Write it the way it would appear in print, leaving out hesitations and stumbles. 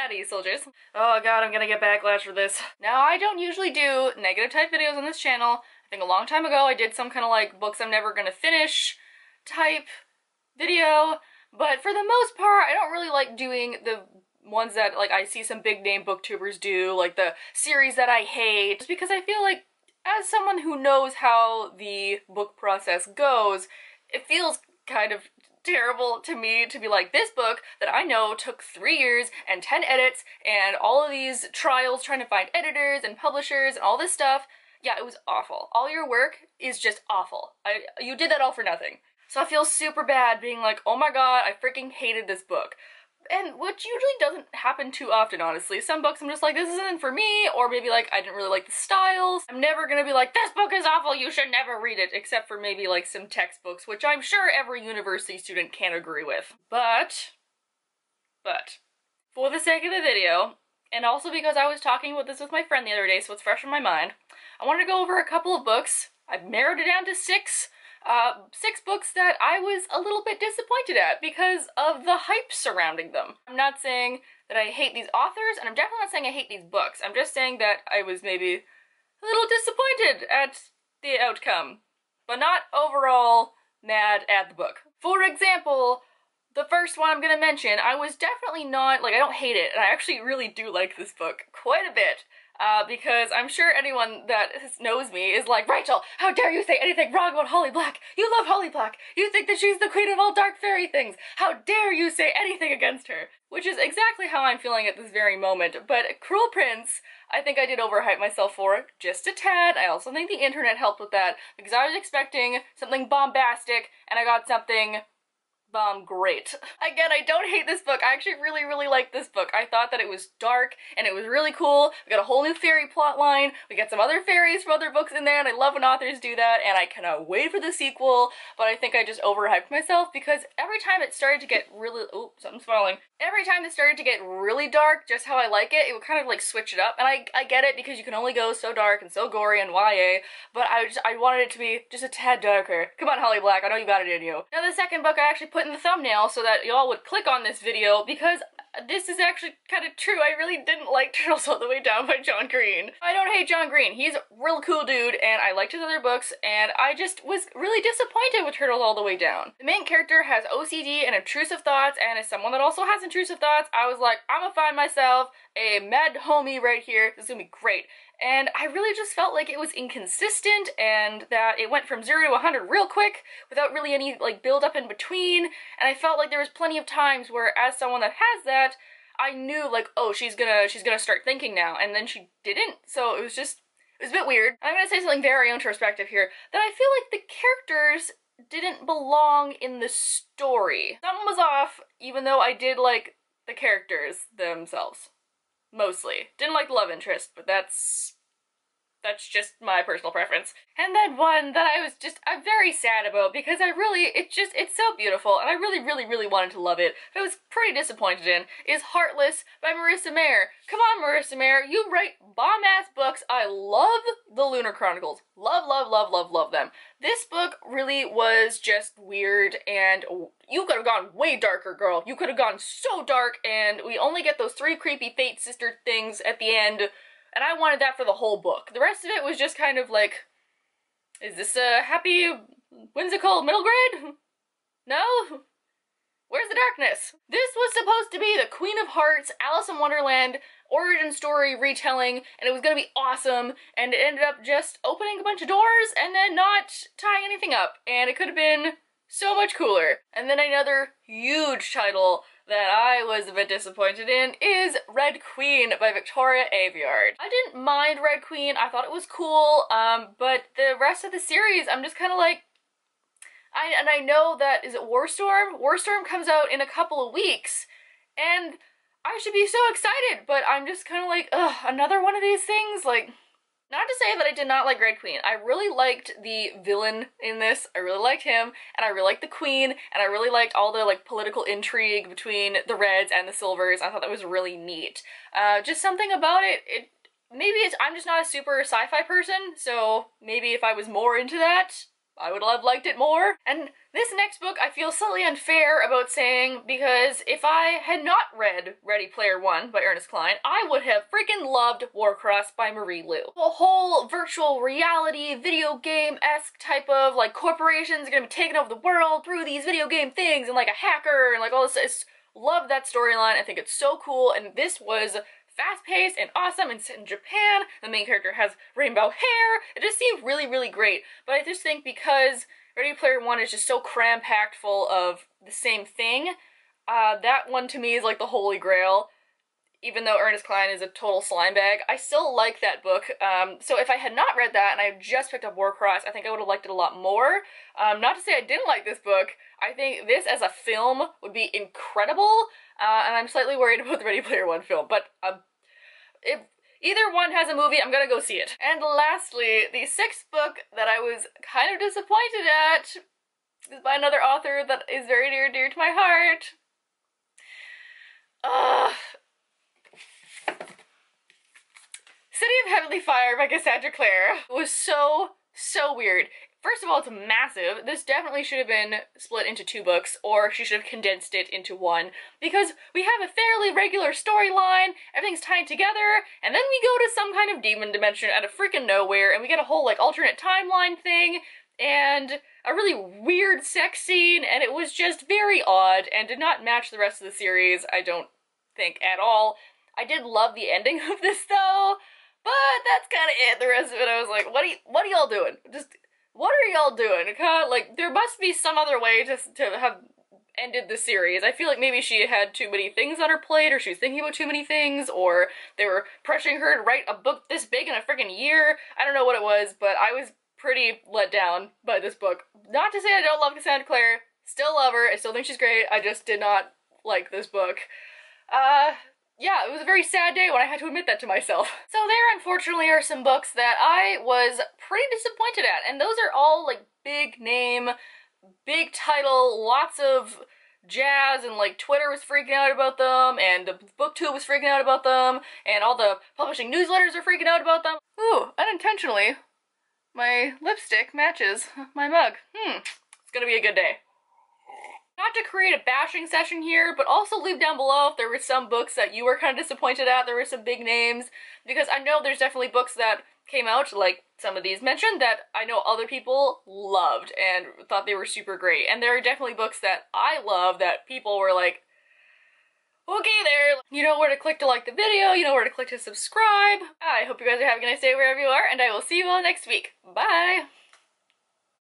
Daddy soldiers. Oh god, I'm gonna get backlash for this. Now, I don't usually do negative type videos on this channel. I think a long time ago I did some kind of like books I'm never gonna finish type video, but for the most part I don't really like doing the ones that like I see some big name booktubers do, like the series that I hate, just because I feel like as someone who knows how the book process goes, it feels kind of terrible to me to be like, this book that I know took 3 years and 10 edits and all of these trials trying to find editors and publishers and all this stuff. Yeah, it was awful. All your work is just awful. You did that all for nothing. So I feel super bad being like, oh my god, I freaking hated this book. And which usually doesn't happen too often, honestly. Some books I'm just like, this isn't for me, or maybe like, I didn't really like the styles. I'm never gonna be like, this book is awful, you should never read it, except for maybe like some textbooks, which I'm sure every university student can agree with. But, for the sake of the video, and also because I was talking about this with my friend the other day, so it's fresh in my mind, I want to go over a couple of books. I've narrowed it down to 6 books that I was a little bit disappointed at because of the hype surrounding them. I'm not saying that I hate these authors, and I'm definitely not saying I hate these books. I'm just saying that I was maybe a little disappointed at the outcome, but not overall mad at the book. For example, the first one I'm gonna mention, I was definitely not, like, I don't hate it, and I actually really do like this book quite a bit. Because I'm sure anyone that knows me is like, Rachel, how dare you say anything wrong about Holly Black? You love Holly Black. You think that she's the queen of all dark fairy things. How dare you say anything against her? Which is exactly how I'm feeling at this very moment. But Cruel Prince, I think I did overhype myself for it, just a tad. I also think the internet helped with that, because I was expecting something bombastic, and I got something great. Again, I don't hate this book. I actually really like this book. I thought that it was dark and it was really cool. We got a whole new fairy plot line. We got some other fairies from other books in there, and I love when authors do that, and I cannot wait for the sequel, but I think I just overhyped myself because every time it started to get really— oh, something's falling. Every time it started to get really dark, just how I like it, it would kind of like switch it up, and I get it because you can only go so dark and so gory and YA, but I wanted it to be just a tad darker. Come on, Holly Black, I know you got it in you. Now, the second book I actually put in the thumbnail so that y'all would click on this video because this is actually kind of true. I really didn't like Turtles All the Way Down by John Green. I don't hate John Green. He's a real cool dude, and I liked his other books, and I just was really disappointed with Turtles All the Way Down. The main character has OCD and intrusive thoughts, and as someone that also has intrusive thoughts, I was like, I'm gonna find myself a mad homie right here. This is gonna be great. And I really just felt like it was inconsistent, and that it went from 0 to 100 real quick without really any like build up in between, and I felt like there was plenty of times where, as someone that has that, I knew like, oh, she's gonna start thinking now, and then she didn't, so it was a bit weird. I'm gonna say something very introspective here, that I feel like the characters didn't belong in the story. Something was off, even though I did like the characters themselves. Mostly. Didn't like the love interest, but that's just my personal preference. And then one that I'm very sad about because it's so beautiful, and I really wanted to love it. I was pretty disappointed in, is Heartless by Marissa Mayer. Come on, Marissa Mayer, you write bomb-ass books. I love the Lunar Chronicles. Love them. This book really was just weird, and you could have gone way darker, girl. You could have gone so dark, and we only get those 3 creepy fate sister things at the end, and I wanted that for the whole book. The rest of it was just kind of like, is this a happy, whimsical middle grade? No? Where's the darkness? This was supposed to be the Queen of Hearts, Alice in Wonderland origin story retelling, and it was gonna be awesome, and it ended up just opening a bunch of doors and then not tying anything up, and it could have been so much cooler. And then another huge title that I was a bit disappointed in is Red Queen by Victoria Aveyard. I didn't mind Red Queen, I thought it was cool, but the rest of the series, I'm just kind of like, I know that, is it Warstorm? Warstorm comes out in a couple of weeks, and I should be so excited, but I'm just kind of like, ugh, another one of these things, like, not to say that I did not like Red Queen. I really liked the villain in this. I really liked him, and I really liked the queen, and I really liked all the like political intrigue between the Reds and the Silvers. I thought that was really neat. Just something about it, I'm just not a super sci-fi person, so maybe if I was more into that, I would have liked it more. And this next book I feel slightly unfair about saying, because if I had not read Ready Player One by Ernest Cline, I would have freaking loved Warcross by Marie Lu. The whole virtual reality, video game-esque type of, like, corporations are gonna be taking over the world through these video game things, and like a hacker, and like all this. Love that storyline. I think it's so cool, and this was fast-paced and awesome and set in Japan. The main character has rainbow hair. It just seemed really, really great. But I just think because Ready Player One is just so cram-packed full of the same thing, that one to me is like the holy grail. Even though Ernest Cline is a total slime bag, I still like that book. So if I had not read that and I just picked up Warcross, I think I would have liked it a lot more. Not to say I didn't like this book. I think this as a film would be incredible, and I'm slightly worried about the Ready Player One film, but if either one has a movie, I'm gonna go see it. And lastly, the sixth book that I was kind of disappointed at is by another author that is very near and dear to my heart. City of Heavenly Fire by Cassandra Clare was so weird. First of all, it's massive. This definitely should have been split into 2 books, or she should have condensed it into 1, because we have a fairly regular storyline, everything's tied together, and then we go to some kind of demon dimension out of freaking nowhere, and we get a whole, like, alternate timeline thing, and a really weird sex scene, and it was just very odd, and did not match the rest of the series, I don't think, at all. I did love the ending of this, though, but that's kind of it. The rest of it, I was like, what are y'all doing? What are y'all doing? Like, there must be some other way to have ended the series. I feel like maybe she had too many things on her plate, or she was thinking about too many things, or they were pressuring her to write a book this big in a freaking year. I don't know what it was, but I was pretty let down by this book. Not to say I don't love Cassandra Clare. Still love her. I still think she's great. I just did not like this book. Yeah, it was a very sad day when I had to admit that to myself. So there, unfortunately, are some books that I was pretty disappointed at, and those are all, like, big name, big title, lots of jazz, and, like, Twitter was freaking out about them, and the booktube was freaking out about them, and all the publishing newsletters are freaking out about them. Ooh, unintentionally, my lipstick matches my mug. It's gonna be a good day. Not to create a bashing session here, but also leave down below if there were some books that you were kind of disappointed at. There were some big names, because I know there's definitely books that came out, like some of these mentioned, that I know other people loved and thought they were super great. And there are definitely books that I love that people were like, okay there, you know where to click to like the video, you know where to click to subscribe. I hope you guys are having a nice day wherever you are, and I will see you all next week. Bye!